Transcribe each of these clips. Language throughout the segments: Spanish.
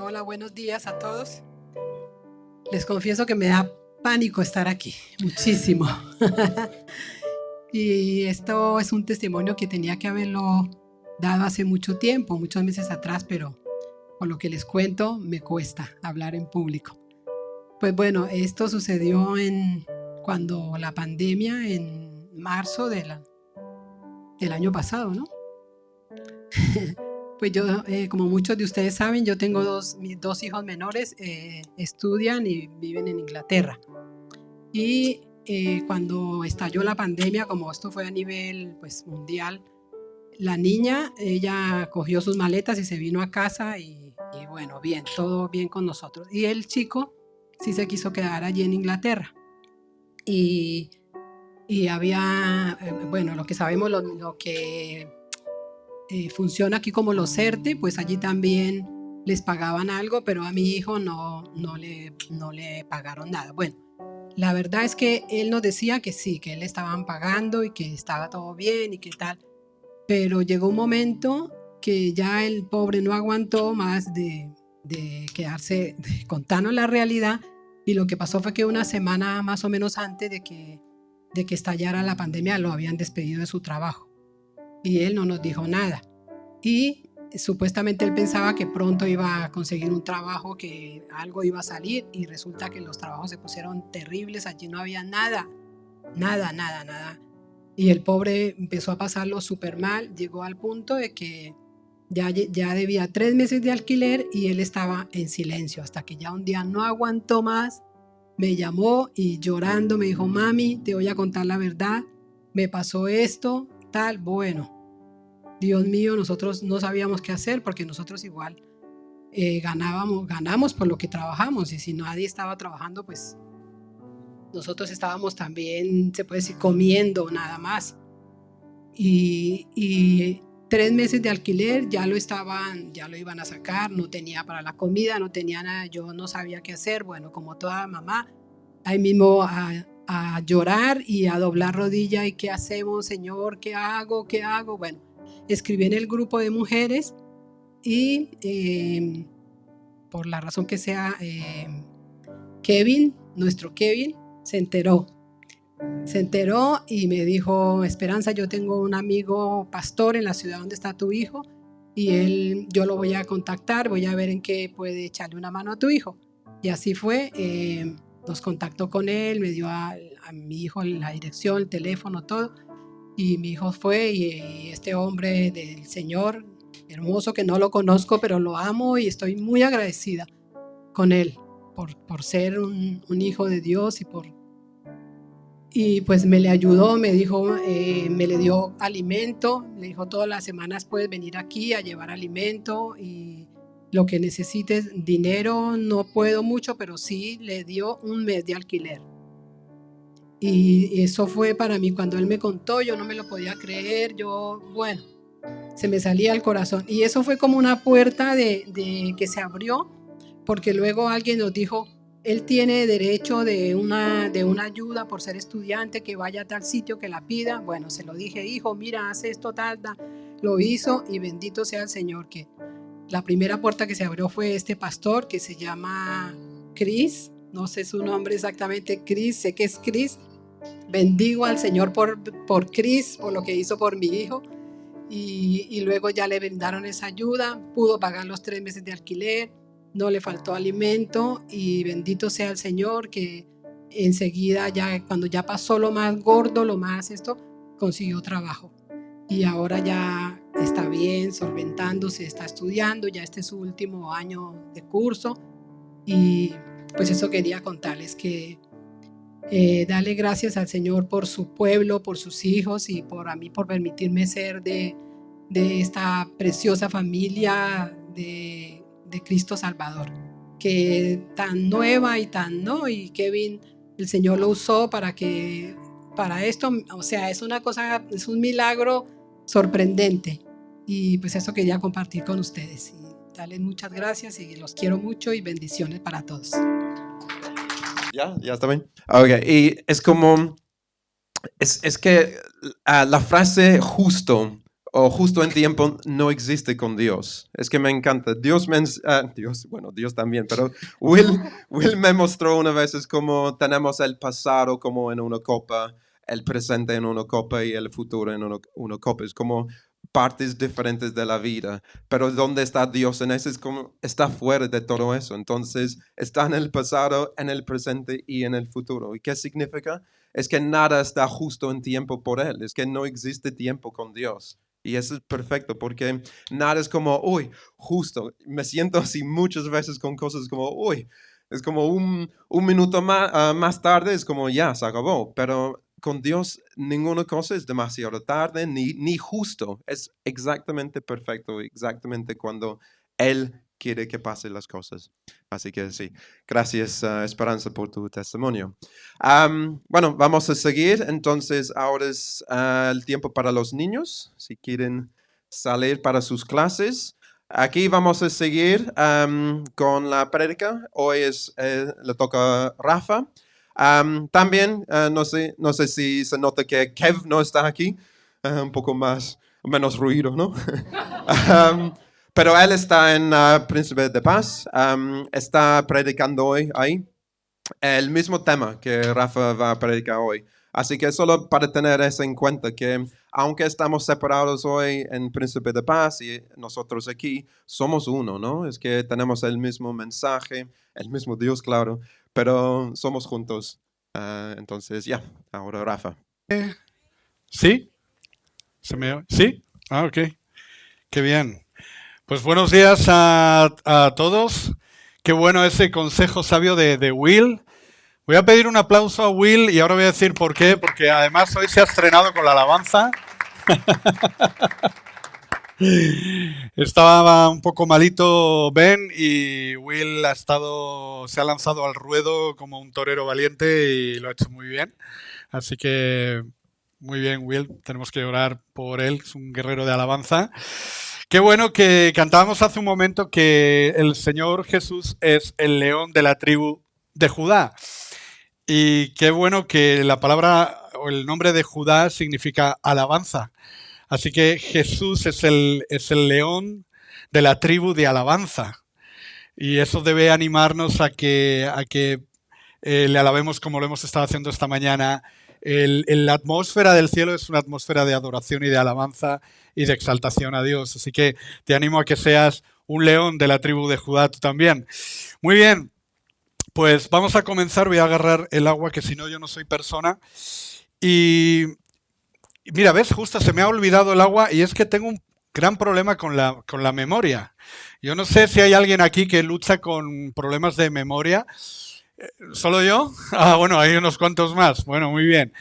Hola, buenos días a todos. Les confieso que me da pánico estar aquí, muchísimo. Y esto es un testimonio que tenía que haberlo dado hace mucho tiempo, muchos meses atrás, pero por lo que les cuento, me cuesta hablar en público. Pues bueno, esto sucedió cuando la pandemia, en marzo del año pasado, ¿no? Pues yo, como muchos de ustedes saben, yo tengo mis dos hijos menores, estudian y viven en Inglaterra. Y cuando estalló la pandemia, como esto fue a nivel pues, mundial, la niña, ella cogió sus maletas y se vino a casa y bueno, bien, todo bien con nosotros. Y el chico sí se quiso quedar allí en Inglaterra. Y había, bueno, lo que sabemos, lo que funciona aquí como los CERTE, pues allí también les pagaban algo, pero a mi hijo no le pagaron nada. Bueno, la verdad es que él nos decía que sí, que él estaban pagando y que estaba todo bien y que tal, pero llegó un momento que ya el pobre no aguantó más de quedarse, de contarnos la realidad, y lo que pasó fue que una semana más o menos antes de que estallara la pandemia lo habían despedido de su trabajo y él no nos dijo nada. Y supuestamente él pensaba que pronto iba a conseguir un trabajo, que algo iba a salir, y resulta que los trabajos se pusieron terribles, allí no había nada, nada, nada, nada. Y el pobre empezó a pasarlo súper mal, llegó al punto de que ya debía 3 meses de alquiler y él estaba en silencio, hasta que ya un día no aguantó más, me llamó y llorando me dijo: mami, te voy a contar la verdad, me pasó esto, tal. Bueno, Dios mío, nosotros no sabíamos qué hacer, porque nosotros igual ganamos por lo que trabajamos, y si nadie estaba trabajando, pues nosotros estábamos también, se puede decir, comiendo nada más. Y 3 meses de alquiler ya lo iban a sacar, no tenía para la comida, no tenía nada, yo no sabía qué hacer. Bueno, como toda mamá, ahí mismo a llorar y a doblar rodilla. ¿Y qué hacemos, Señor? ¿Qué hago? ¿Qué hago? Bueno, escribí en el grupo de mujeres y por la razón que sea, Kevin, nuestro Kevin, se enteró y me dijo: Esperanza, yo tengo un amigo pastor en la ciudad donde está tu hijo, y yo lo voy a contactar, voy a ver en qué puede echarle una mano a tu hijo. Y así fue, nos contactó con él, me dio a mi hijo la dirección, el teléfono, todo, y mi hijo fue, y este hombre del Señor, hermoso, que no lo conozco, pero lo amo y estoy muy agradecida con él por ser un hijo de Dios, y pues me le ayudó, me dijo, me le dio alimento, le dijo: todas las semanas puedes venir aquí a llevar alimento y lo que necesites. Dinero no puedo mucho, pero sí le dio un mes de alquiler. Y eso fue para mí, cuando él me contó, yo no me lo podía creer, bueno, se me salía el corazón. Y eso fue como una puerta de que se abrió, porque luego alguien nos dijo: él tiene derecho de una ayuda por ser estudiante, que vaya a tal sitio, que la pida. Bueno, se lo dije: hijo, mira, haz esto, tal. Lo hizo, y bendito sea el Señor, que la primera puerta que se abrió fue este pastor que se llama Chris, no sé su nombre exactamente, Chris, sé que es Chris. Bendigo al Señor por Chris, por lo que hizo por mi hijo. Y luego ya le brindaron esa ayuda, pudo pagar los 3 meses de alquiler, no le faltó alimento, y bendito sea el Señor, que enseguida, ya cuando ya pasó lo más gordo, lo más esto, consiguió trabajo y ahora ya está bien, solventándose, está estudiando, ya este es su último año de curso. Y pues eso quería contarles, que darle gracias al Señor por su pueblo, por sus hijos, y por a mí, por permitirme ser de esta preciosa familia de Cristo Salvador, que tan nueva y tan no, y Kevin, el Señor lo usó para esto, o sea, es una cosa, es un milagro sorprendente, y pues eso quería compartir con ustedes, y darles muchas gracias, y los quiero mucho, y bendiciones para todos. Ya está bien. Ok, y es como, es que la frase justo o justo en tiempo no existe con Dios. Es que me encanta. Dios también, pero Will me mostró una vez es como tenemos el pasado como en una copa, el presente en una copa y el futuro en una copa. Es como partes diferentes de la vida, pero ¿dónde está Dios en eso? Es como está fuera de todo eso. Entonces está en el pasado, en el presente y en el futuro. ¿Y qué significa? Es que nada está justo en tiempo por Él. Es que no existe tiempo con Dios. Y eso es perfecto porque nada es como, uy, justo. Me siento así muchas veces con cosas como, uy, es como un minuto más tarde, es como ya, se acabó. Pero con Dios ninguna cosa es demasiado tarde ni justo. Es exactamente perfecto, exactamente cuando Él quiere que pasen las cosas. Así que sí, gracias Esperanza por tu testimonio. Bueno, vamos a seguir. Entonces ahora es el tiempo para los niños, si quieren salir para sus clases. Aquí vamos a seguir con la prédica. Hoy le toca a Rafa. También, no sé si se nota que Kev no está aquí, un poco menos ruido, ¿no? Pero él está en Príncipe de Paz, está predicando hoy ahí el mismo tema que Rafa va a predicar hoy. Así que solo para tener eso en cuenta, que aunque estamos separados hoy en Príncipe de Paz y nosotros aquí, somos uno, ¿no? Es que tenemos el mismo mensaje, el mismo Dios, claro, pero somos juntos. Entonces, ya, ahora Rafa. ¿Sí? ¿Sí? Ok. Qué bien. Pues buenos días a todos. Qué bueno ese consejo sabio de Will. Voy a pedir un aplauso a Will y ahora voy a decir por qué, porque además hoy se ha estrenado con la alabanza. Estaba un poco malito Ben y Will se ha lanzado al ruedo como un torero valiente y lo ha hecho muy bien. Así que muy bien, Will, tenemos que orar por él, es un guerrero de alabanza. Qué bueno que cantábamos hace un momento que el Señor Jesús es el león de la tribu de Judá. Y qué bueno que la palabra o el nombre de Judá significa alabanza. Así que Jesús es el león de la tribu de alabanza. Y eso debe animarnos a que le alabemos como lo hemos estado haciendo esta mañana. La atmósfera del cielo es una atmósfera de adoración y de alabanza y de exaltación a Dios. Así que te animo a que seas un león de la tribu de Judá tú también. Muy bien, pues vamos a comenzar. Voy a agarrar el agua, que si no yo no soy persona. Y mira, ¿ves? Justo se me ha olvidado el agua y es que tengo un gran problema con la memoria. Yo no sé si hay alguien aquí que lucha con problemas de memoria. ¿Solo yo? Ah, bueno, hay unos cuantos más. Bueno, muy bien.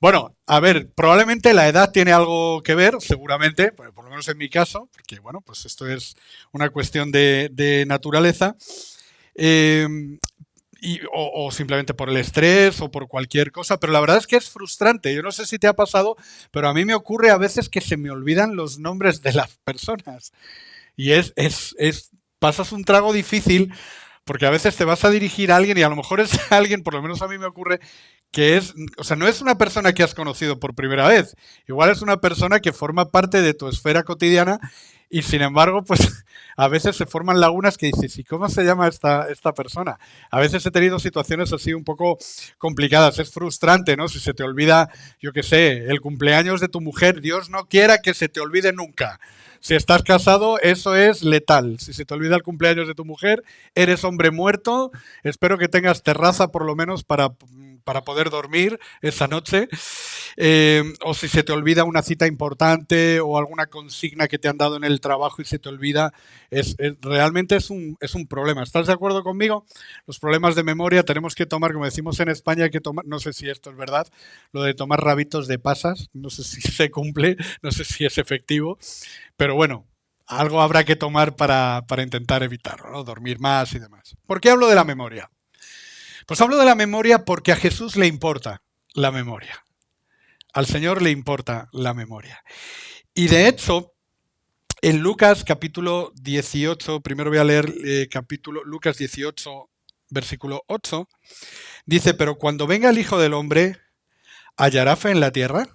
Bueno, a ver, probablemente la edad tiene algo que ver, seguramente, por lo menos en mi caso, porque bueno, pues esto es una cuestión de naturaleza, o simplemente por el estrés o por cualquier cosa, pero la verdad es que es frustrante. Yo no sé si te ha pasado, pero a mí me ocurre a veces que se me olvidan los nombres de las personas. Y pasas un trago difícil porque a veces te vas a dirigir a alguien y a lo mejor es alguien, por lo menos a mí me ocurre, que no es una persona que has conocido por primera vez. Igual es una persona que forma parte de tu esfera cotidiana y sin embargo, pues a veces se forman lagunas que dices, ¿y cómo se llama esta persona? A veces he tenido situaciones así un poco complicadas. Es frustrante, ¿no? Si se te olvida, yo qué sé, el cumpleaños de tu mujer, Dios no quiera que se te olvide nunca. Si estás casado, eso es letal. Si se te olvida el cumpleaños de tu mujer, eres hombre muerto. Espero que tengas terraza por lo menos para poder dormir esa noche. O si se te olvida una cita importante o alguna consigna que te han dado en el trabajo y se te olvida, realmente es un problema. ¿Estás de acuerdo conmigo? Los problemas de memoria tenemos que tomar, como decimos en España, hay que tomar, no sé si esto es verdad, lo de tomar rabitos de pasas, no sé si se cumple, no sé si es efectivo, pero bueno, algo habrá que tomar para intentar evitarlo, ¿no? Dormir más y demás. ¿Por qué hablo de la memoria? Pues hablo de la memoria porque a Jesús le importa la memoria. Al Señor le importa la memoria. Y de hecho, en Lucas capítulo 18, primero voy a leer Lucas 18, versículo 8, dice, pero cuando venga el Hijo del Hombre, ¿hallará fe en la tierra?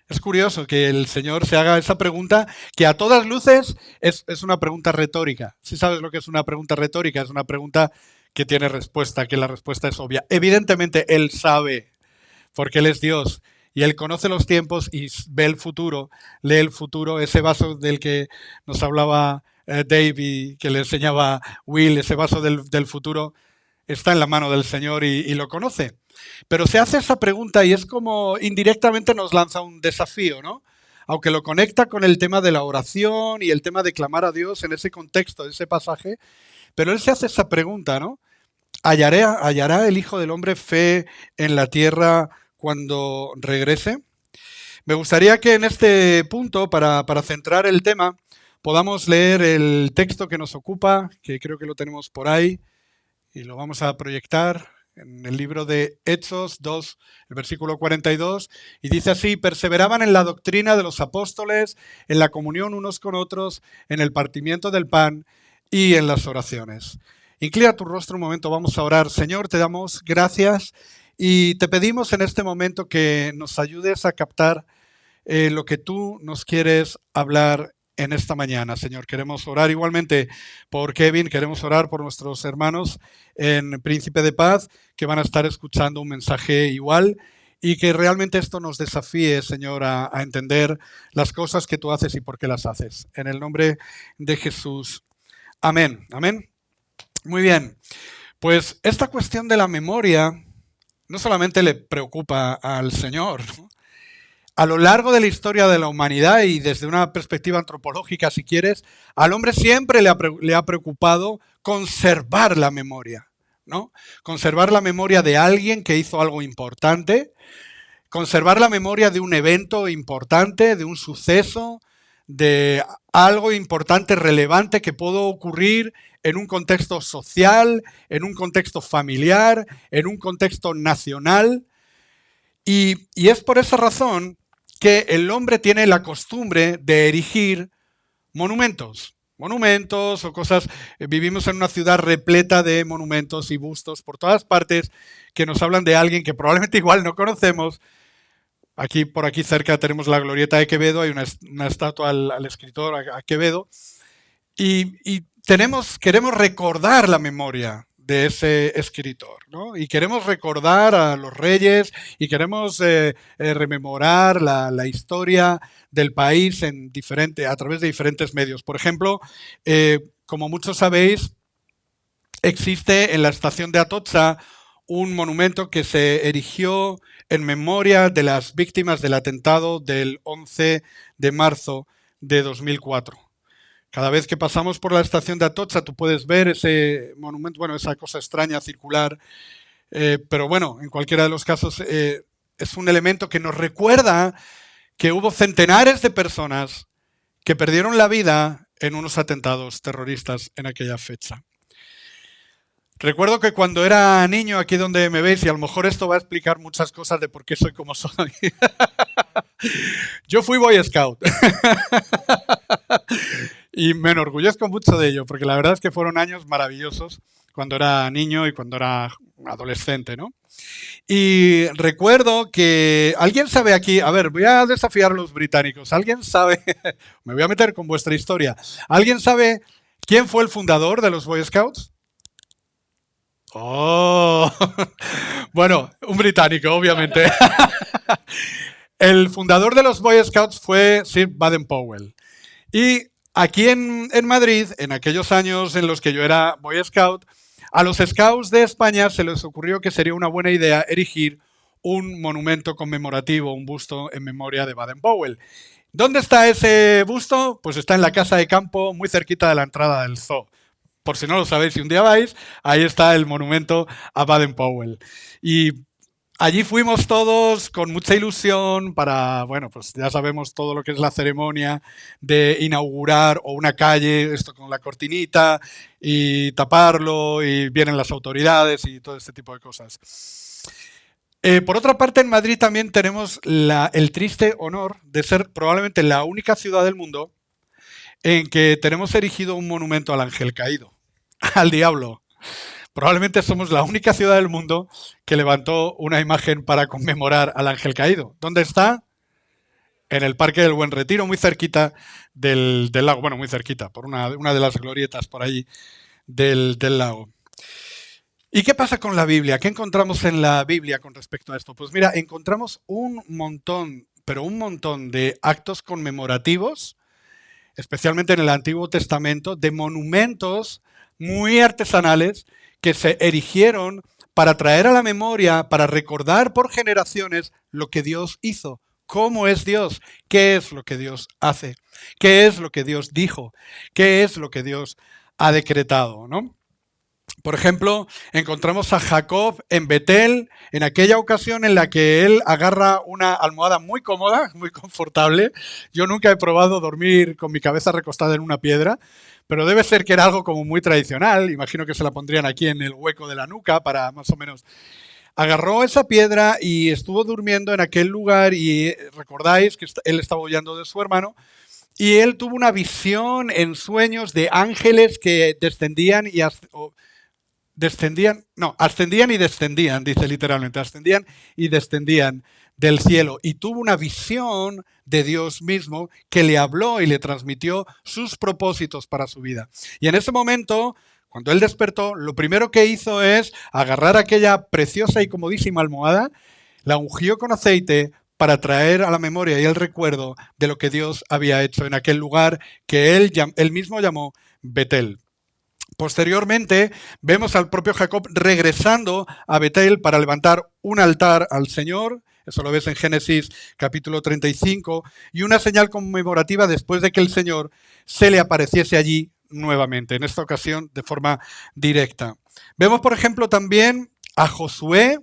Es curioso que el Señor se haga esa pregunta que a todas luces es una pregunta retórica. Si sabes lo que es una pregunta retórica, es una pregunta que tiene respuesta, que la respuesta es obvia. Evidentemente Él sabe, porque Él es Dios y Él conoce los tiempos y ve el futuro, lee el futuro, ese vaso del que nos hablaba Dave y que le enseñaba Will, ese vaso del futuro está en la mano del Señor y lo conoce. Pero se hace esa pregunta y es como indirectamente nos lanza un desafío, ¿no? Aunque lo conecta con el tema de la oración y el tema de clamar a Dios en ese contexto, de ese pasaje, pero él se hace esa pregunta, ¿no? ¿Hallará el Hijo del Hombre fe en la tierra cuando regrese? Me gustaría que en este punto, para centrar el tema, podamos leer el texto que nos ocupa, que creo que lo tenemos por ahí, y lo vamos a proyectar en el libro de Hechos 2, el versículo 42, y dice así: perseveraban en la doctrina de los apóstoles, en la comunión unos con otros, en el partimiento del pan y en las oraciones. Inclina tu rostro un momento, vamos a orar. Señor, te damos gracias y te pedimos en este momento que nos ayudes a captar lo que tú nos quieres hablar en esta mañana, Señor. Queremos orar igualmente por Kevin, queremos orar por nuestros hermanos en Príncipe de Paz que van a estar escuchando un mensaje igual y que realmente esto nos desafíe, Señor, a entender las cosas que tú haces y por qué las haces. En el nombre de Jesús. Amén. Amén. Muy bien. Pues esta cuestión de la memoria no solamente le preocupa al Señor, ¿no? A lo largo de la historia de la humanidad y desde una perspectiva antropológica, si quieres, al hombre siempre le ha preocupado conservar la memoria, ¿no? Conservar la memoria de alguien que hizo algo importante, conservar la memoria de un evento importante, de un suceso, de algo importante, relevante que pudo ocurrir en un contexto social, en un contexto familiar, en un contexto nacional. Y es por esa razón que el hombre tiene la costumbre de erigir monumentos o cosas. Vivimos en una ciudad repleta de monumentos y bustos por todas partes que nos hablan de alguien que probablemente igual no conocemos. Por aquí cerca tenemos la Glorieta de Quevedo, hay una estatua al escritor, a Quevedo, y queremos recordar la memoria de ese escritor, ¿no? Y queremos recordar a los reyes y queremos rememorar la historia del país a través de diferentes medios. Por ejemplo, como muchos sabéis, existe en la estación de Atocha un monumento que se erigió en memoria de las víctimas del atentado del 11 de marzo de 2004. Cada vez que pasamos por la estación de Atocha, tú puedes ver ese monumento, bueno, esa cosa extraña circular, pero bueno, en cualquiera de los casos es un elemento que nos recuerda que hubo centenares de personas que perdieron la vida en unos atentados terroristas en aquella fecha. Recuerdo que cuando era niño, aquí donde me veis, y a lo mejor esto va a explicar muchas cosas de por qué soy como soy. Yo fui Boy Scout. Y me enorgullezco mucho de ello, porque la verdad es que fueron años maravillosos cuando era niño y cuando era adolescente, ¿no? Y recuerdo que alguien sabe aquí, a ver, voy a desafiar a los británicos, ¿alguien sabe? Me voy a meter con vuestra historia. ¿Alguien sabe quién fue el fundador de los Boy Scouts? Oh, bueno, un británico, obviamente. El fundador de los Boy Scouts fue Sir Baden-Powell. Y aquí en Madrid, en aquellos años en los que yo era Boy Scout, a los Scouts de España se les ocurrió que sería una buena idea erigir un monumento conmemorativo, un busto en memoria de Baden-Powell. ¿Dónde está ese busto? Pues está en la casa de campo, muy cerquita de la entrada del zoo. Por si no lo sabéis, si un día vais, ahí está el monumento a Baden-Powell. Y allí fuimos todos con mucha ilusión para, bueno, pues ya sabemos todo lo que es la ceremonia de inaugurar o una calle, esto con la cortinita y taparlo y vienen las autoridades y todo este tipo de cosas. Por otra parte, en Madrid también tenemos el triste honor de ser probablemente la única ciudad del mundo en que tenemos erigido un monumento al ángel caído, al diablo. Probablemente somos la única ciudad del mundo que levantó una imagen para conmemorar al ángel caído. ¿Dónde está? en el Parque del Buen Retiro, muy cerquita del lago. Bueno, muy cerquita, por una de las glorietas por allí del lago. ¿Y qué pasa con la Biblia? ¿Qué encontramos en la Biblia con respecto a esto? Pues mira, encontramos un montón, pero un montón de actos conmemorativos, especialmente en el Antiguo Testamento, de monumentos muy artesanales que se erigieron para traer a la memoria, para recordar por generaciones lo que Dios hizo, cómo es Dios, qué es lo que Dios hace, qué es lo que Dios dijo, qué es lo que Dios ha decretado, ¿no? Por ejemplo, encontramos a Jacob en Betel, en aquella ocasión en la que él agarra una almohada muy cómoda, muy confortable. Yo nunca he probado dormir con mi cabeza recostada en una piedra, pero debe ser que era algo como muy tradicional. Imagino que se la pondrían aquí en el hueco de la nuca para más o menos. Agarró esa piedra y estuvo durmiendo en aquel lugar y recordáis que él estaba huyendo de su hermano. Y él tuvo una visión en sueños de ángeles que ascendían y descendían, dice literalmente, ascendían y descendían del cielo. Y tuvo una visión de Dios mismo que le habló y le transmitió sus propósitos para su vida. Y en ese momento, cuando él despertó, lo primero que hizo es agarrar aquella preciosa y comodísima almohada, la ungió con aceite para traer a la memoria y el recuerdo de lo que Dios había hecho en aquel lugar que él mismo llamó Betel. Posteriormente, vemos al propio Jacob regresando a Betel para levantar un altar al Señor. Eso lo ves en Génesis capítulo 35. Y una señal conmemorativa después de que el Señor se le apareciese allí nuevamente, en esta ocasión de forma directa. Vemos, por ejemplo, también a Josué.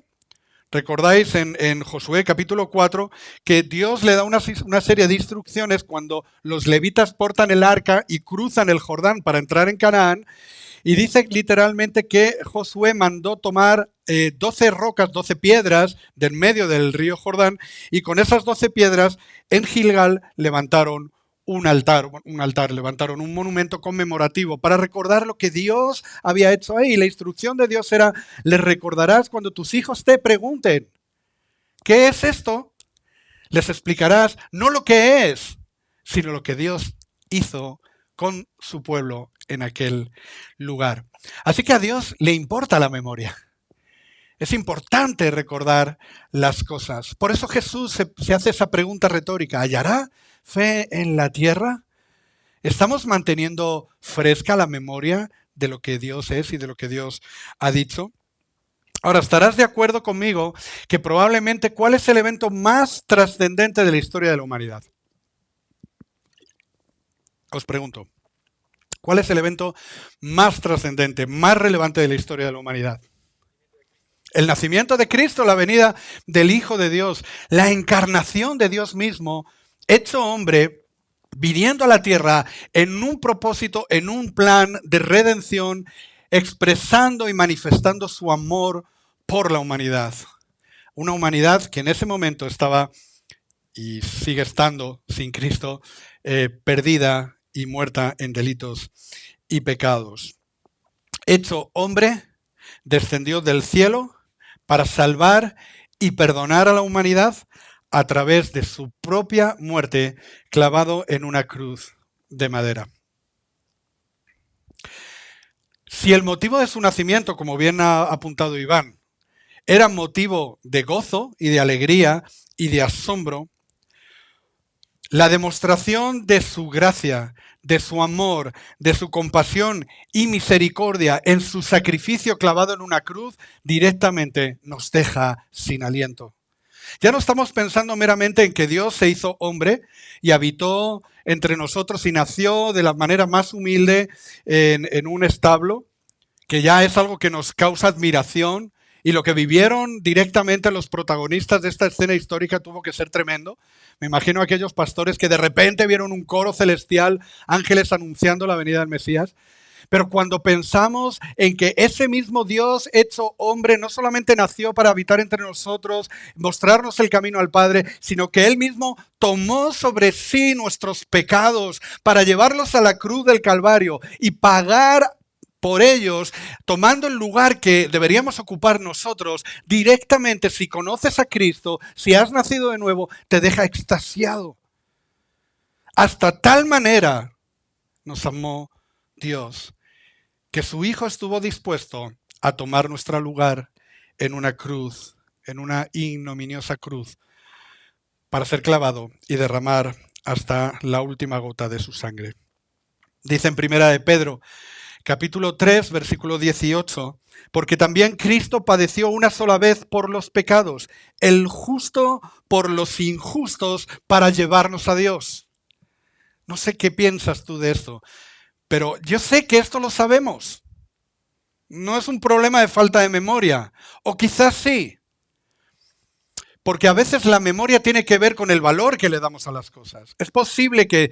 Recordáis en Josué capítulo 4 que Dios le da una serie de instrucciones cuando los levitas portan el arca y cruzan el Jordán para entrar en Canaán. Y dice literalmente que Josué mandó tomar 12 rocas, 12 piedras del medio del río Jordán, y con esas 12 piedras en Gilgal levantaron un altar, levantaron un monumento conmemorativo para recordar lo que Dios había hecho ahí. Y la instrucción de Dios era: les recordarás cuando tus hijos te pregunten, ¿qué es esto? Les explicarás no lo que es, sino lo que Dios hizo con su pueblo en aquel lugar. Así que a Dios le importa la memoria. Es importante recordar las cosas. Por eso Jesús se hace esa pregunta retórica: ¿hallará fe en la tierra? ¿Estamos manteniendo fresca la memoria de lo que Dios es y de lo que Dios ha dicho? Ahora, estarás de acuerdo conmigo que probablemente ¿cuál es el evento más trascendente de la historia de la humanidad? Os pregunto, ¿cuál es el evento más trascendente, más relevante de la historia de la humanidad? El nacimiento de Cristo, la venida del Hijo de Dios, la encarnación de Dios mismo, hecho hombre, viniendo a la tierra en un propósito, en un plan de redención, expresando y manifestando su amor por la humanidad. Una humanidad que en ese momento estaba y sigue estando sin Cristo, perdida y muerta en delitos y pecados. Hecho hombre, descendió del cielo para salvar y perdonar a la humanidad a través de su propia muerte clavado en una cruz de madera. Si el motivo de su nacimiento, como bien ha apuntado Iván, era motivo de gozo y de alegría y de asombro, la demostración de su gracia, de su amor, de su compasión y misericordia en su sacrificio clavado en una cruz directamente nos deja sin aliento. Ya no estamos pensando meramente en que Dios se hizo hombre y habitó entre nosotros y nació de la manera más humilde en un establo, que ya es algo que nos causa admiración, y lo que vivieron directamente los protagonistas de esta escena histórica tuvo que ser tremendo. Me imagino a aquellos pastores que de repente vieron un coro celestial, ángeles anunciando la venida del Mesías. Pero cuando pensamos en que ese mismo Dios hecho hombre no solamente nació para habitar entre nosotros, mostrarnos el camino al Padre, sino que Él mismo tomó sobre sí nuestros pecados para llevarlos a la cruz del Calvario y pagar por ellos, tomando el lugar que deberíamos ocupar nosotros, directamente, si conoces a Cristo, si has nacido de nuevo, te deja extasiado. Hasta tal manera nos amó Dios, que su Hijo estuvo dispuesto a tomar nuestro lugar en una cruz, en una ignominiosa cruz, para ser clavado y derramar hasta la última gota de su sangre. Dice en Primera de Pedro, capítulo 3, versículo 18, porque también Cristo padeció una sola vez por los pecados, el justo por los injustos, para llevarnos a Dios. No sé qué piensas tú de esto, pero yo sé que esto lo sabemos. No es un problema de falta de memoria, o quizás sí, porque a veces la memoria tiene que ver con el valor que le damos a las cosas. Es posible que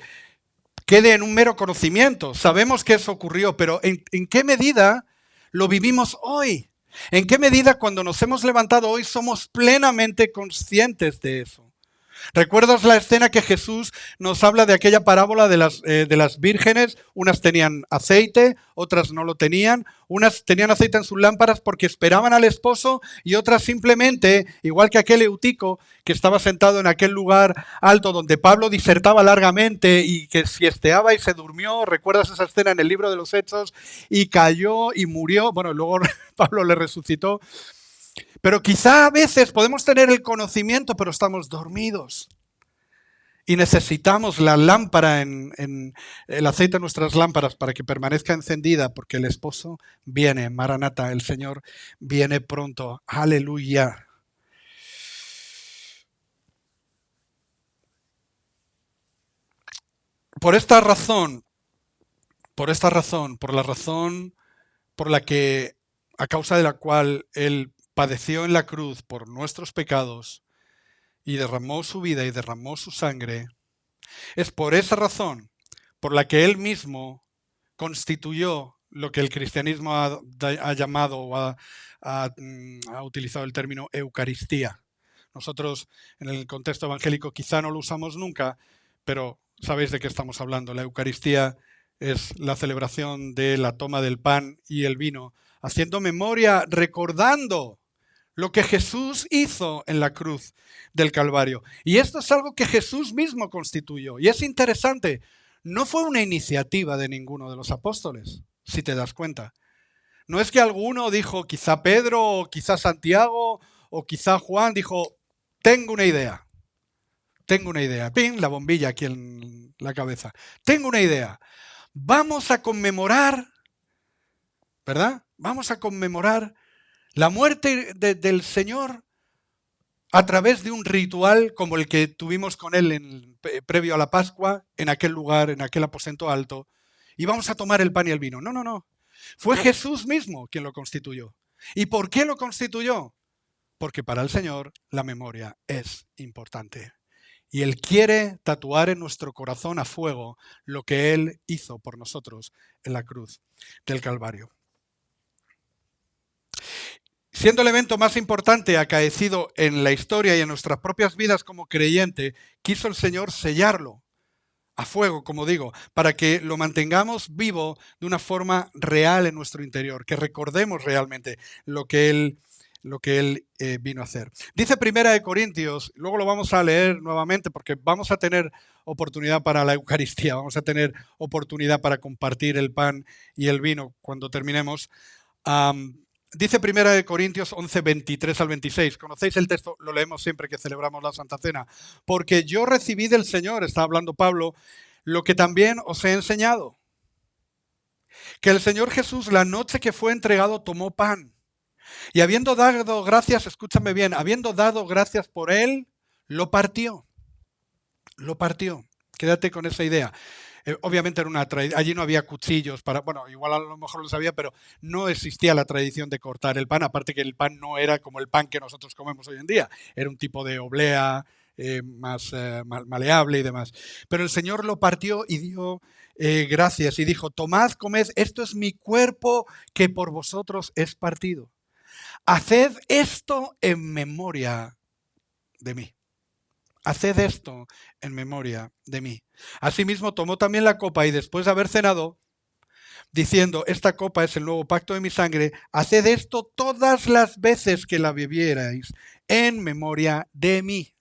quede en un mero conocimiento. Sabemos que eso ocurrió, pero ¿en qué medida lo vivimos hoy? ¿En qué medida cuando nos hemos levantado hoy somos plenamente conscientes de eso? ¿Recuerdas la escena que Jesús nos habla de aquella parábola de las vírgenes? Unas tenían aceite, otras no lo tenían. Unas tenían aceite en sus lámparas porque esperaban al esposo y otras simplemente, igual que aquel Eutico que estaba sentado en aquel lugar alto donde Pablo disertaba largamente y que siesteaba y se durmió. ¿Recuerdas esa escena en el libro de los Hechos? Y cayó y murió. Bueno, luego Pablo le resucitó. Pero quizá a veces podemos tener el conocimiento, pero estamos dormidos. Y necesitamos la lámpara, en el aceite de nuestras lámparas para que permanezca encendida, porque el esposo viene, Maranata, el Señor viene pronto. Aleluya. Por esta razón, por la razón por la que, a causa de la cual Él padeció en la cruz por nuestros pecados y derramó su vida y derramó su sangre, es por esa razón por la que Él mismo constituyó lo que el cristianismo ha llamado o ha utilizado el término Eucaristía. Nosotros en el contexto evangélico quizá no lo usamos nunca, pero sabéis de qué estamos hablando. La Eucaristía es la celebración de la toma del pan y el vino, haciendo memoria, recordando lo que Jesús hizo en la cruz del Calvario. Y esto es algo que Jesús mismo constituyó. Y es interesante, no fue una iniciativa de ninguno de los apóstoles, si te das cuenta. No es que alguno dijo, quizá Pedro, o quizá Santiago, o quizá Juan, dijo, tengo una idea. ¡Pim! La bombilla aquí en la cabeza. Tengo una idea. Vamos a conmemorar, ¿verdad? Vamos a conmemorar la muerte del Señor a través de un ritual como el que tuvimos con Él previo a la Pascua, en aquel lugar, en aquel aposento alto, y vamos a tomar el pan y el vino. No. Fue Jesús mismo quien lo constituyó. ¿Y por qué lo constituyó? Porque para el Señor la memoria es importante. Y Él quiere tatuar en nuestro corazón a fuego lo que Él hizo por nosotros en la cruz del Calvario. Siendo el evento más importante acaecido en la historia y en nuestras propias vidas como creyente, quiso el Señor sellarlo a fuego, como digo, para que lo mantengamos vivo de una forma real en nuestro interior, que recordemos realmente lo que Él vino a hacer. Dice Primera de Corintios, luego lo vamos a leer nuevamente porque vamos a tener oportunidad para la Eucaristía, vamos a tener oportunidad para compartir el pan y el vino cuando terminemos. Dice Primera de Corintios 11, 23 al 26. ¿Conocéis el texto? Lo leemos siempre que celebramos la Santa Cena. Porque yo recibí del Señor, está hablando Pablo, lo que también os he enseñado. Que el Señor Jesús, la noche que fue entregado, tomó pan. Y habiendo dado gracias, escúchame bien, habiendo dado gracias por él, lo partió. Lo partió. Quédate con esa idea. Obviamente era una tradición, allí no había cuchillos para, bueno, igual a lo mejor lo sabía, pero no existía la tradición de cortar el pan, aparte que el pan no era como el pan que nosotros comemos hoy en día, era un tipo de oblea más maleable y demás. Pero el Señor lo partió y dio gracias y dijo, tomad, comed, esto es mi cuerpo que por vosotros es partido. Haced esto en memoria de mí. Haced esto en memoria de mí. Asimismo tomó también la copa y después de haber cenado, diciendo, esta copa es el nuevo pacto de mi sangre, haced esto todas las veces que la bebierais en memoria de mí.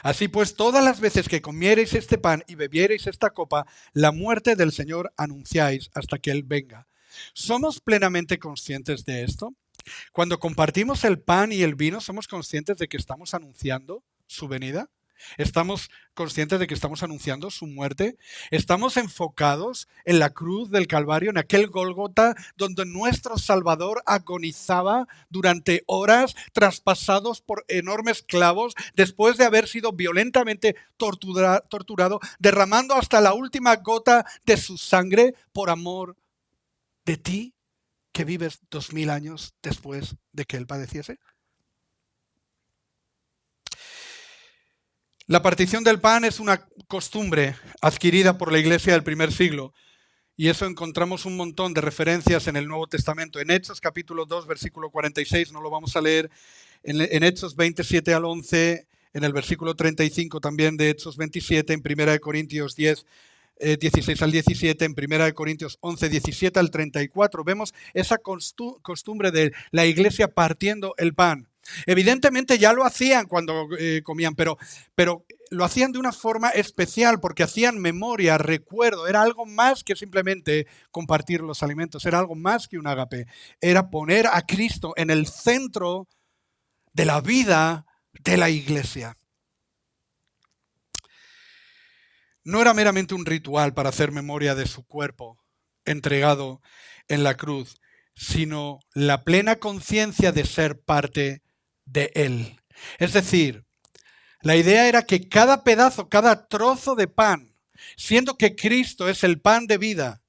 Así pues, todas las veces que comiereis este pan y bebiereis esta copa, la muerte del Señor anunciáis hasta que Él venga. ¿Somos plenamente conscientes de esto? Cuando compartimos el pan y el vino, ¿somos conscientes de que estamos anunciando su venida? ¿Estamos conscientes de que estamos anunciando su muerte? ¿Estamos enfocados en la cruz del Calvario, en aquel Gólgota donde nuestro Salvador agonizaba durante horas, traspasados por enormes clavos, después de haber sido violentamente torturado, derramando hasta la última gota de su sangre por amor de ti, que vives 2000 años después de que Él padeciese? La partición del pan es una costumbre adquirida por la iglesia del primer siglo, y eso encontramos un montón de referencias en el Nuevo Testamento. En Hechos capítulo 2, versículo 46, no lo vamos a leer, en Hechos 27 al 11, en el versículo 35 también de Hechos 27, en 1 Corintios 10, 16 al 17, en 1 Corintios 11, 17 al 34, vemos esa costumbre de la iglesia partiendo el pan. Evidentemente ya lo hacían cuando comían, pero lo hacían de una forma especial porque hacían memoria, recuerdo, era algo más que simplemente compartir los alimentos, era algo más que un ágape, era poner a Cristo en el centro de la vida de la iglesia. No era meramente un ritual para hacer memoria de su cuerpo entregado en la cruz, sino la plena conciencia de ser parte de Él. Es decir, la idea era que cada pedazo, cada trozo de pan, siendo que Cristo es el pan de vida,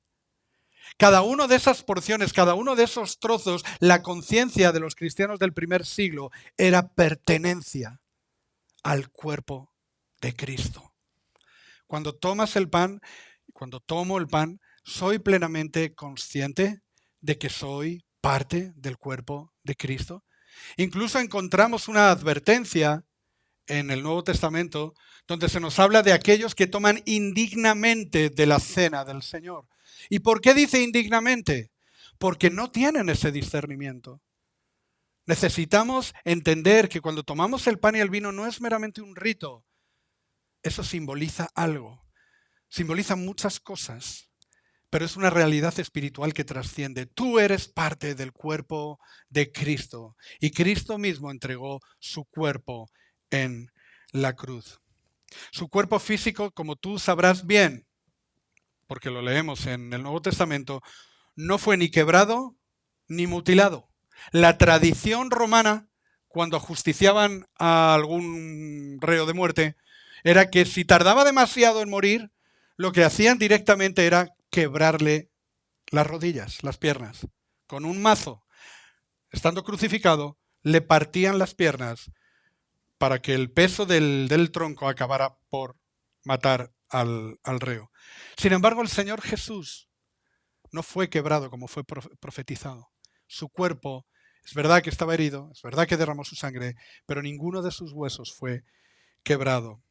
cada una de esas porciones, cada uno de esos trozos, la conciencia de los cristianos del primer siglo era pertenencia al cuerpo de Cristo. Cuando tomas el pan, cuando tomo el pan, soy plenamente consciente de que soy parte del cuerpo de Cristo. Incluso encontramos una advertencia en el Nuevo Testamento donde se nos habla de aquellos que toman indignamente de la cena del Señor. ¿Y por qué dice indignamente? Porque no tienen ese discernimiento. Necesitamos entender que cuando tomamos el pan y el vino no es meramente un rito. Eso simboliza algo, simboliza muchas cosas, pero es una realidad espiritual que trasciende. Tú eres parte del cuerpo de Cristo y Cristo mismo entregó su cuerpo en la cruz. Su cuerpo físico, como tú sabrás bien, porque lo leemos en el Nuevo Testamento, no fue ni quebrado ni mutilado. La tradición romana, cuando ajusticiaban a algún reo de muerte, era que si tardaba demasiado en morir, lo que hacían directamente era quebrarle las rodillas, las piernas. Con un mazo, estando crucificado, le partían las piernas para que el peso del tronco acabara por matar al reo. Sin embargo, el Señor Jesús no fue quebrado como fue profetizado. Su cuerpo, es verdad que estaba herido, es verdad que derramó su sangre, pero ninguno de sus huesos fue quebrado.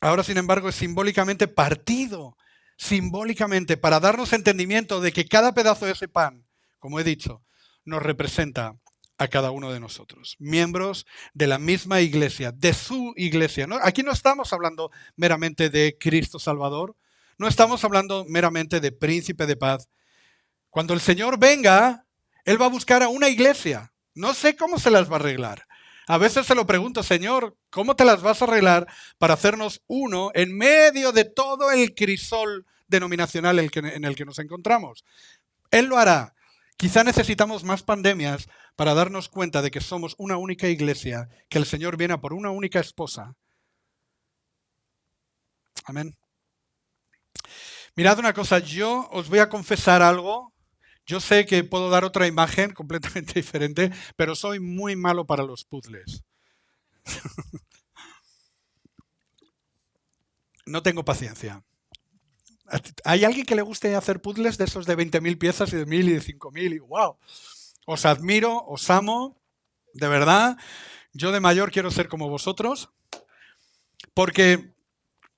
Ahora, sin embargo, es simbólicamente partido, simbólicamente, para darnos entendimiento de que cada pedazo de ese pan, como he dicho, nos representa a cada uno de nosotros, miembros de la misma iglesia, de su iglesia. ¿No? Aquí no estamos hablando meramente de Cristo Salvador, no estamos hablando meramente de príncipe de paz. Cuando el Señor venga, Él va a buscar a una iglesia. No sé cómo se las va a arreglar. A veces se lo pregunto, Señor, ¿cómo te las vas a arreglar para hacernos uno en medio de todo el crisol denominacional en el que nos encontramos? Él lo hará. Quizá necesitamos más pandemias para darnos cuenta de que somos una única iglesia, que el Señor viene a por una única esposa. Amén. Mirad una cosa, yo os voy a confesar algo. Yo sé que puedo dar otra imagen completamente diferente, pero soy muy malo para los puzzles. No tengo paciencia. ¿Hay alguien que le guste hacer puzzles de esos de 20.000 piezas y de 1.000 y de 5.000? Y ¡wow! Os admiro, os amo, de verdad. Yo de mayor quiero ser como vosotros, porque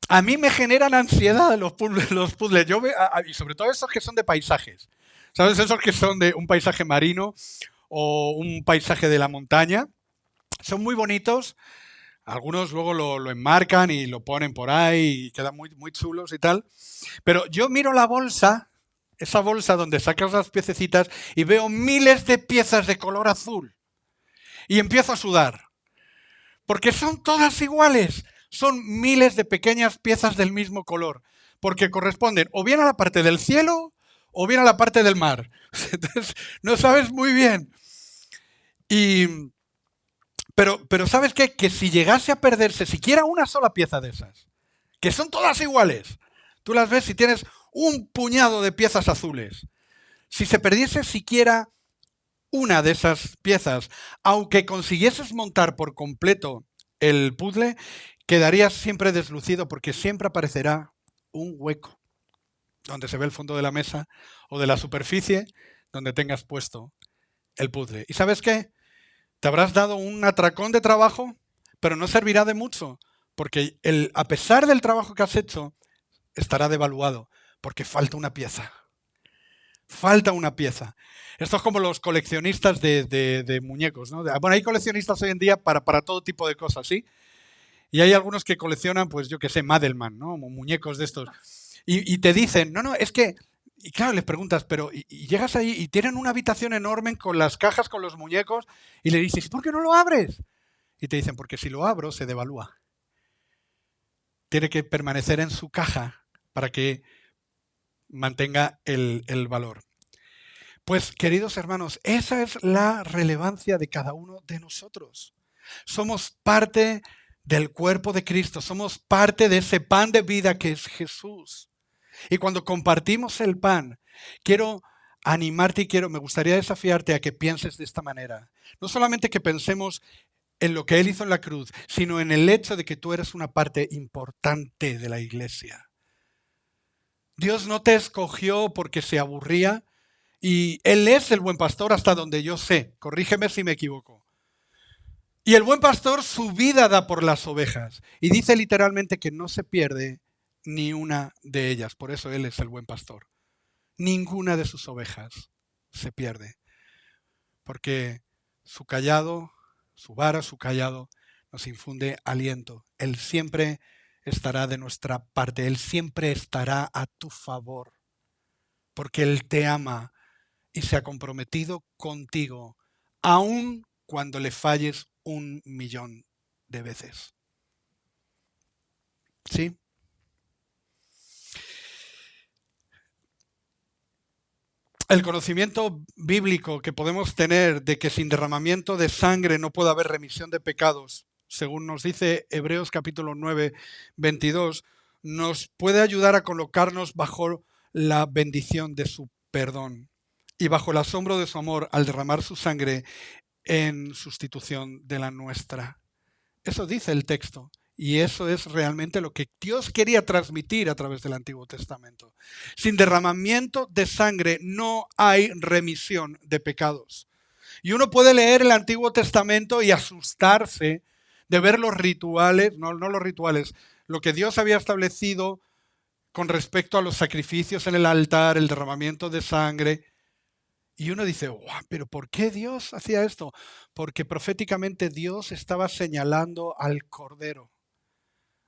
a mí me generan ansiedad los puzzles. Yo veo, y sobre todo esos que son de paisajes. ¿Sabes? Esos que son de un paisaje marino o un paisaje de la montaña. Son muy bonitos. Algunos luego lo enmarcan y lo ponen por ahí y quedan muy, muy chulos y tal. Pero yo miro la bolsa, esa bolsa donde sacas las piececitas, y veo miles de piezas de color azul. Y empiezo a sudar. Porque son todas iguales. Son miles de pequeñas piezas del mismo color. Porque corresponden o bien a la parte del cielo o bien a la parte del mar. Entonces, no sabes muy bien. Pero ¿sabes qué? Que si llegase a perderse siquiera una sola pieza de esas, que son todas iguales, tú las ves y tienes un puñado de piezas azules. Si se perdiese siquiera una de esas piezas, aunque consiguieses montar por completo el puzzle, quedarías siempre deslucido porque siempre aparecerá un hueco donde se ve el fondo de la mesa o de la superficie donde tengas puesto el puzzle. ¿Y sabes qué? Te habrás dado un atracón de trabajo, pero no servirá de mucho, porque a pesar del trabajo que has hecho, estará devaluado, porque falta una pieza. Falta una pieza. Esto es como los coleccionistas de muñecos, ¿no? Bueno, hay coleccionistas hoy en día para todo tipo de cosas, ¿sí? Y hay algunos que coleccionan, pues yo qué sé, Madelman, ¿no? Muñecos de estos. Y te dicen, no, es que... Y claro, les preguntas, pero y llegas ahí y tienen una habitación enorme con las cajas, con los muñecos, y le dices, ¿por qué no lo abres? Y te dicen, porque si lo abro se devalúa. Tiene que permanecer en su caja para que mantenga el valor. Pues, queridos hermanos, esa es la relevancia de cada uno de nosotros. Somos parte del cuerpo de Cristo, somos parte de ese pan de vida que es Jesús. Y cuando compartimos el pan, quiero animarte y me gustaría desafiarte a que pienses de esta manera. No solamente que pensemos en lo que Él hizo en la cruz, sino en el hecho de que tú eres una parte importante de la iglesia. Dios no te escogió porque se aburría y Él es el buen pastor hasta donde yo sé. Corrígeme si me equivoco. Y el buen pastor su vida da por las ovejas. Y dice literalmente que no se pierde ni una de ellas. Por eso Él es el buen pastor. Ninguna de sus ovejas se pierde. Porque su cayado, su vara, su cayado, nos infunde aliento. Él siempre estará de nuestra parte. Él siempre estará a tu favor. Porque Él te ama y se ha comprometido contigo, aun cuando le falles 1.000.000 de veces. ¿Sí? El conocimiento bíblico que podemos tener de que sin derramamiento de sangre no puede haber remisión de pecados, según nos dice Hebreos capítulo 9, 22, nos puede ayudar a colocarnos bajo la bendición de su perdón y bajo el asombro de su amor al derramar su sangre en sustitución de la nuestra. Eso dice el texto. Y eso es realmente lo que Dios quería transmitir a través del Antiguo Testamento. Sin derramamiento de sangre no hay remisión de pecados. Y uno puede leer el Antiguo Testamento y asustarse de ver los rituales, no los rituales, lo que Dios había establecido con respecto a los sacrificios en el altar, el derramamiento de sangre. Y uno dice, wow, pero ¿por qué Dios hacía esto? Porque proféticamente Dios estaba señalando al Cordero,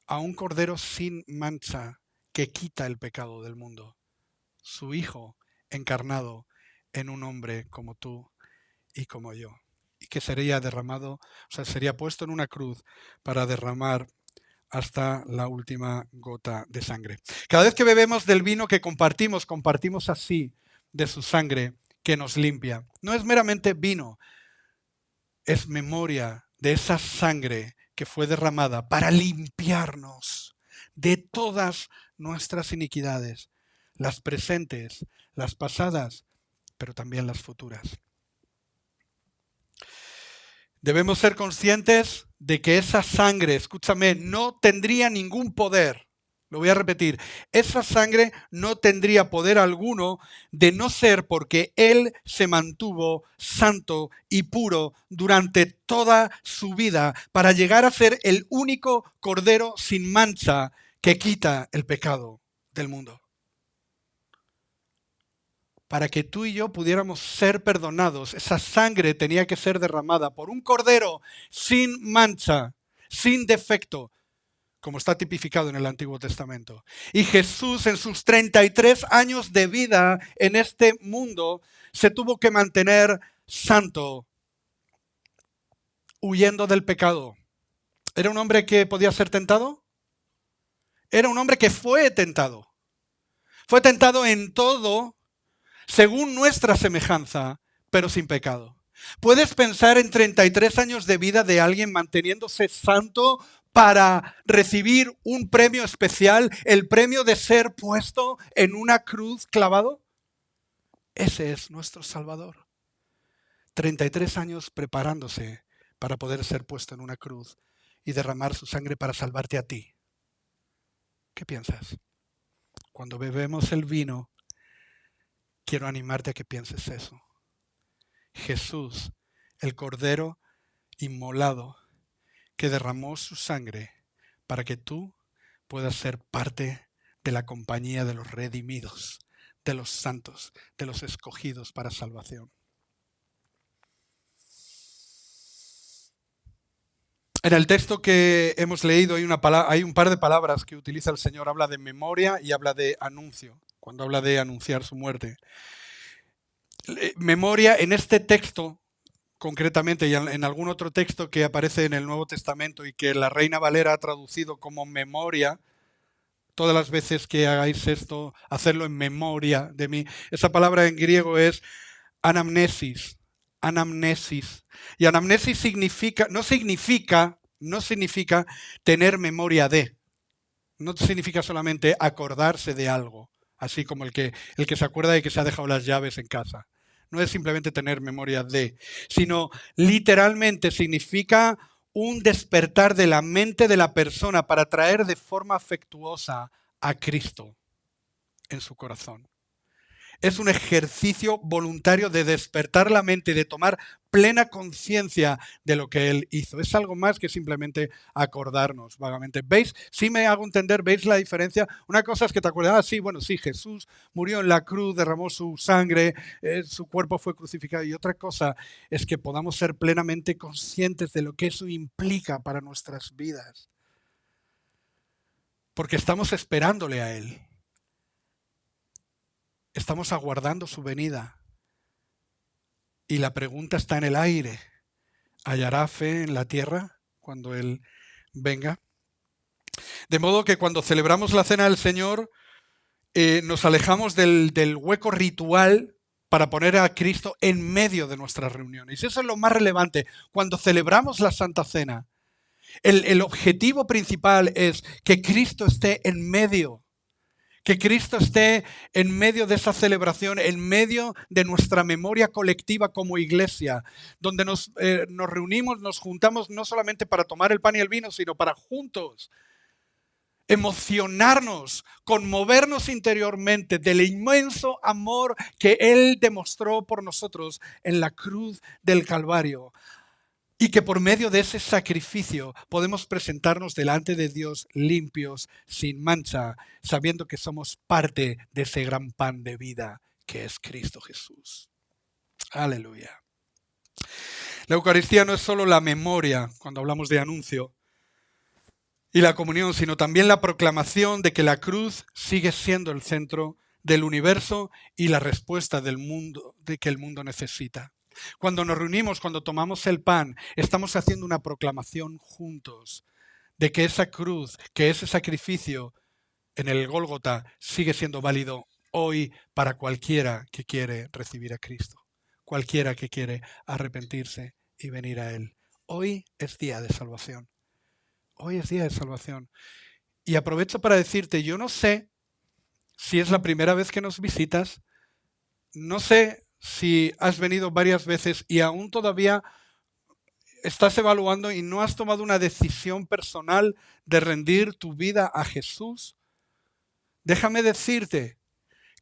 a un Cordero sin mancha que quita el pecado del mundo. Su Hijo encarnado en un hombre como tú y como yo. Y que sería derramado, sería puesto en una cruz para derramar hasta la última gota de sangre. Cada vez que bebemos del vino que compartimos así de su sangre que nos limpia. No es meramente vino, es memoria de esa sangre que fue derramada para limpiarnos de todas nuestras iniquidades, las presentes, las pasadas, pero también las futuras. Debemos ser conscientes de que esa sangre, escúchame, no tendría ningún poder. Lo voy a repetir, esa sangre no tendría poder alguno de no ser porque Él se mantuvo santo y puro durante toda su vida para llegar a ser el único cordero sin mancha que quita el pecado del mundo. Para que tú y yo pudiéramos ser perdonados, esa sangre tenía que ser derramada por un cordero sin mancha, sin defecto, como está tipificado en el Antiguo Testamento. Y Jesús, en sus 33 años de vida en este mundo, se tuvo que mantener santo, huyendo del pecado. ¿Era un hombre que podía ser tentado? Era un hombre que fue tentado. Fue tentado en todo, según nuestra semejanza, pero sin pecado. ¿Puedes pensar en 33 años de vida de alguien manteniéndose santo para recibir un premio especial, el premio de ser puesto en una cruz clavado? Ese es nuestro Salvador. 33 años preparándose para poder ser puesto en una cruz y derramar su sangre para salvarte a ti. ¿Qué piensas? Cuando bebemos el vino, quiero animarte a que pienses eso. Jesús, el Cordero inmolado, que derramó su sangre para que tú puedas ser parte de la compañía de los redimidos, de los santos, de los escogidos para salvación. En el texto que hemos leído hay un par de palabras que utiliza el Señor. Habla de memoria y habla de anuncio, cuando habla de anunciar su muerte. Memoria en este texto, concretamente, y en algún otro texto que aparece en el Nuevo Testamento y que la Reina Valera ha traducido como memoria, todas las veces que hagáis esto, hacerlo en memoria de mí. Esa palabra en griego es anamnesis. Anamnesis. Y anamnesis no significa tener memoria de. No significa solamente acordarse de algo, así como el que se acuerda de que se ha dejado las llaves en casa. No es simplemente tener memoria de, sino literalmente significa un despertar de la mente de la persona para traer de forma afectuosa a Cristo en su corazón. Es un ejercicio voluntario de despertar la mente y de tomar plena conciencia de lo que Él hizo. Es algo más que simplemente acordarnos vagamente. ¿Veis? Sí me hago entender, ¿veis la diferencia? Una cosa es que te acuerdas, sí, Jesús murió en la cruz, derramó su sangre, su cuerpo fue crucificado. Y otra cosa es que podamos ser plenamente conscientes de lo que eso implica para nuestras vidas. Porque estamos esperándole a Él. Estamos aguardando su venida. Y la pregunta está en el aire. ¿Hallará fe en la tierra cuando Él venga? De modo que cuando celebramos la cena del Señor, nos alejamos del hueco ritual para poner a Cristo en medio de nuestras reuniones. Y eso es lo más relevante. Cuando celebramos la Santa Cena, el objetivo principal es que Cristo esté en medio. Que Cristo esté en medio de esa celebración, en medio de nuestra memoria colectiva como iglesia, donde nos reunimos, nos juntamos no solamente para tomar el pan y el vino, sino para juntos emocionarnos, conmovernos interiormente del inmenso amor que Él demostró por nosotros en la cruz del Calvario. Y que por medio de ese sacrificio podemos presentarnos delante de Dios limpios, sin mancha, sabiendo que somos parte de ese gran pan de vida que es Cristo Jesús. Aleluya. La Eucaristía no es solo la memoria, cuando hablamos de anuncio, y la comunión, sino también la proclamación de que la cruz sigue siendo el centro del universo y la respuesta del mundo, de que el mundo necesita. Cuando nos reunimos, cuando tomamos el pan, estamos haciendo una proclamación juntos de que esa cruz, que ese sacrificio en el Gólgota sigue siendo válido hoy para cualquiera que quiere recibir a Cristo, cualquiera que quiere arrepentirse y venir a Él. Hoy es día de salvación. Hoy es día de salvación. Y aprovecho para decirte, yo no sé si es la primera vez que nos visitas, no sé si has venido varias veces y aún todavía estás evaluando y no has tomado una decisión personal de rendir tu vida a Jesús. Déjame decirte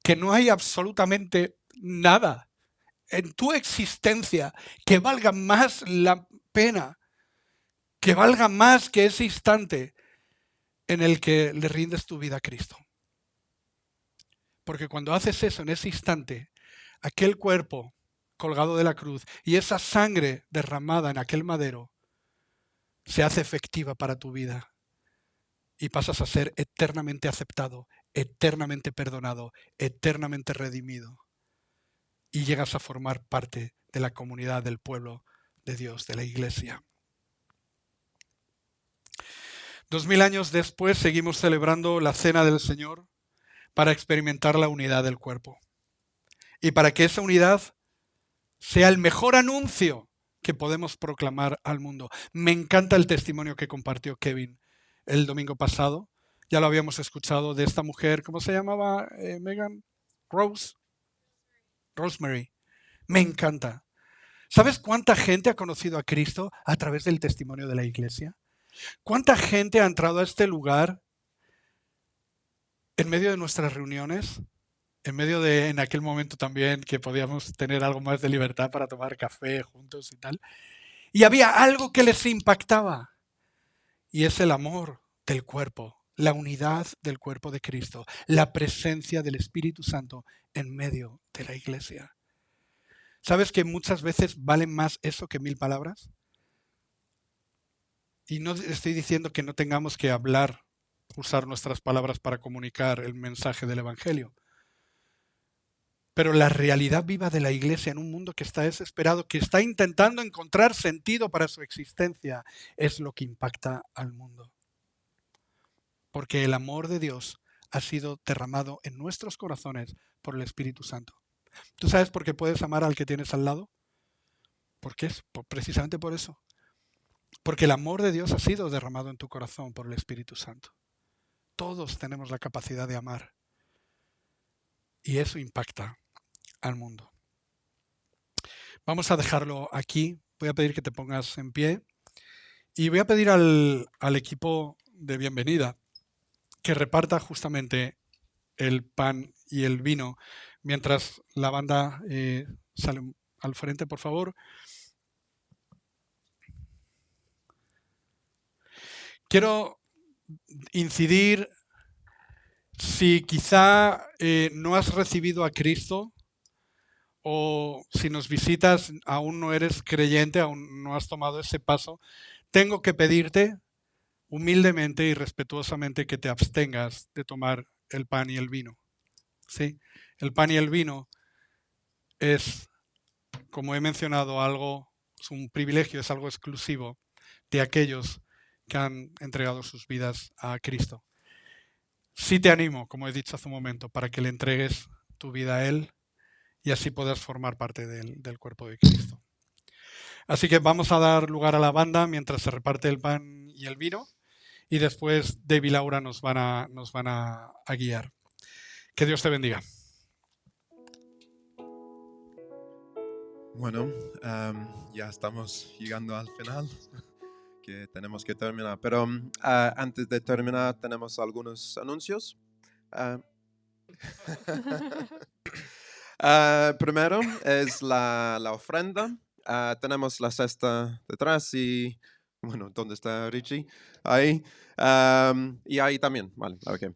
que no hay absolutamente nada en tu existencia que valga más la pena, que valga más que ese instante en el que le rindes tu vida a Cristo. Porque cuando haces eso en ese instante, aquel cuerpo colgado de la cruz y esa sangre derramada en aquel madero se hace efectiva para tu vida y pasas a ser eternamente aceptado, eternamente perdonado, eternamente redimido y llegas a formar parte de la comunidad del pueblo de Dios, de la iglesia. 2000 años después seguimos celebrando la Cena del Señor para experimentar la unidad del cuerpo y para que esa unidad sea el mejor anuncio que podemos proclamar al mundo. Me encanta el testimonio que compartió Kevin el domingo pasado. Ya lo habíamos escuchado de esta mujer, ¿cómo se llamaba, Megan? Rosemary. Me encanta. ¿Sabes cuánta gente ha conocido a Cristo a través del testimonio de la iglesia? ¿Cuánta gente ha entrado a este lugar en medio de nuestras reuniones? En medio de, en aquel momento también, que podíamos tener algo más de libertad para tomar café juntos y tal. Y había algo que les impactaba. Y es el amor del cuerpo, la unidad del cuerpo de Cristo, la presencia del Espíritu Santo en medio de la iglesia. ¿Sabes que muchas veces valen más eso que 1000 palabras? Y no estoy diciendo que no tengamos que hablar, usar nuestras palabras para comunicar el mensaje del Evangelio. Pero la realidad viva de la iglesia en un mundo que está desesperado, que está intentando encontrar sentido para su existencia, es lo que impacta al mundo. Porque el amor de Dios ha sido derramado en nuestros corazones por el Espíritu Santo. ¿Tú sabes por qué puedes amar al que tienes al lado? Porque es precisamente por eso. Porque el amor de Dios ha sido derramado en tu corazón por el Espíritu Santo. Todos tenemos la capacidad de amar. Y eso impacta al mundo. Vamos a dejarlo aquí. Voy a pedir que te pongas en pie. Y voy a pedir al equipo de bienvenida que reparta justamente el pan y el vino mientras la banda sale al frente, por favor. Quiero incidir, si quizá no has recibido a Cristo o si nos visitas aún no eres creyente, aún no has tomado ese paso, tengo que pedirte humildemente y respetuosamente que te abstengas de tomar el pan y el vino. ¿Sí? El pan y el vino es, como he mencionado, es un privilegio, es algo exclusivo de aquellos que han entregado sus vidas a Cristo. Sí te animo, como he dicho hace un momento, para que le entregues tu vida a Él y así puedas formar parte del cuerpo de Cristo. Así que vamos a dar lugar a la banda mientras se reparte el pan y el vino y después Dave y Laura nos van a guiar. Que Dios te bendiga. Bueno, ya estamos llegando al final, que tenemos que terminar. Pero antes de terminar, tenemos algunos anuncios. Primero es la ofrenda. Tenemos la cesta detrás y, bueno, ¿dónde está Richie? Ahí. Y ahí también, vale, ok.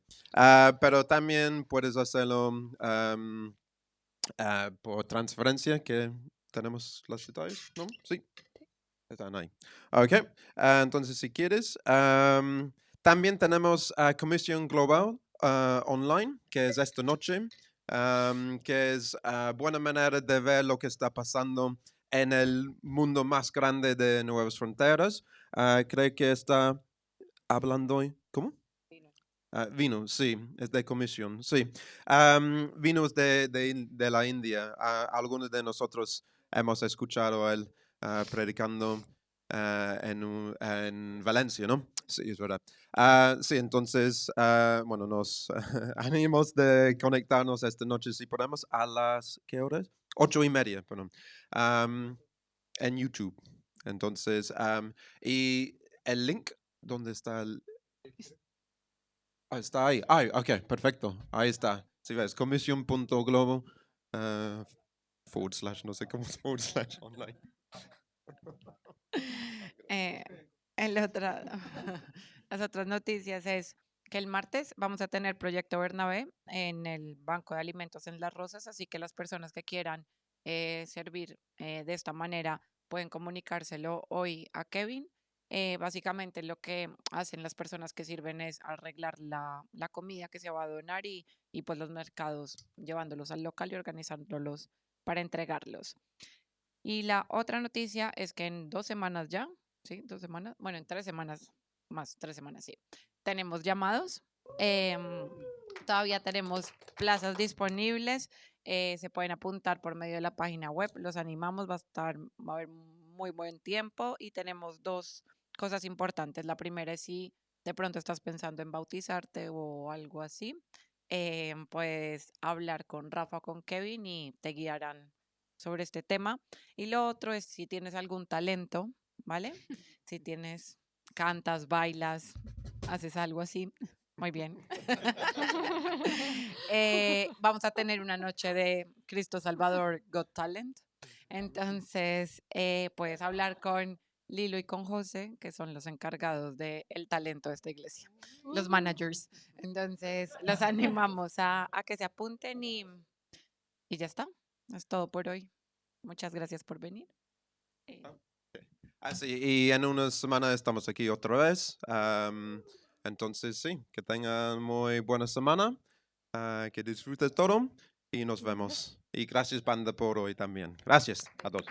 Pero también puedes hacerlo por transferencia, que tenemos los detalles, ¿no? Sí. Están ahí. Ok. Entonces, si quieres, también tenemos Comisión Global online, que es esta noche, que es buena manera de ver lo que está pasando en el mundo más grande de Nuevas Fronteras. Creo que está hablando hoy. ¿Cómo? Vino, sí, es de comisión, sí. Vinos de la India. Algunos de nosotros hemos escuchado a él predicando en Valencia, ¿no? Sí, es verdad. Sí, entonces, bueno, nos animamos de conectarnos esta noche, si podemos, a las, ¿qué horas? 8:30, perdón, en YouTube. Entonces, y el link, ¿dónde está el...? Está ahí. Ay, ok, perfecto. Ahí está. Si ves, comisión.global / no sé cómo es / online. Eh, las otras noticias es que el martes vamos a tener Proyecto Bernabé en el Banco de Alimentos en Las Rosas, así que las personas que quieran servir de esta manera pueden comunicárselo hoy a Kevin Básicamente lo que hacen las personas que sirven es arreglar la comida que se va a donar y pues los mercados llevándolos al local y organizándolos para entregarlos. Y la otra noticia es que en 2 semanas ya, ¿sí? 2 semanas, bueno, en 3 semanas, más 3 semanas, sí. Tenemos llamados. em, Todavía tenemos plazas disponibles. Se pueden apuntar por medio de la página web. Los animamos, va a haber muy buen tiempo y tenemos dos cosas importantes. La primera es si de pronto estás pensando en bautizarte o algo así, puedes hablar con Rafa o con Kevin y te guiarán sobre este tema. Y lo otro es si tienes algún talento, ¿vale? Si tienes, cantas, bailas, haces algo así, muy bien. Vamos a tener una noche de Cristo Salvador Got Talent. Entonces, puedes hablar con Lilo y con José, que son los encargados del talento de esta iglesia, los managers. Entonces, los animamos a que se apunten y ya está. Es todo por hoy. Muchas gracias por venir. Eh, Así, y en una semana estamos aquí otra vez. Entonces, sí, que tengan muy buena semana, que disfrutes todo y nos vemos. Y gracias, banda, por hoy también. Gracias a todos.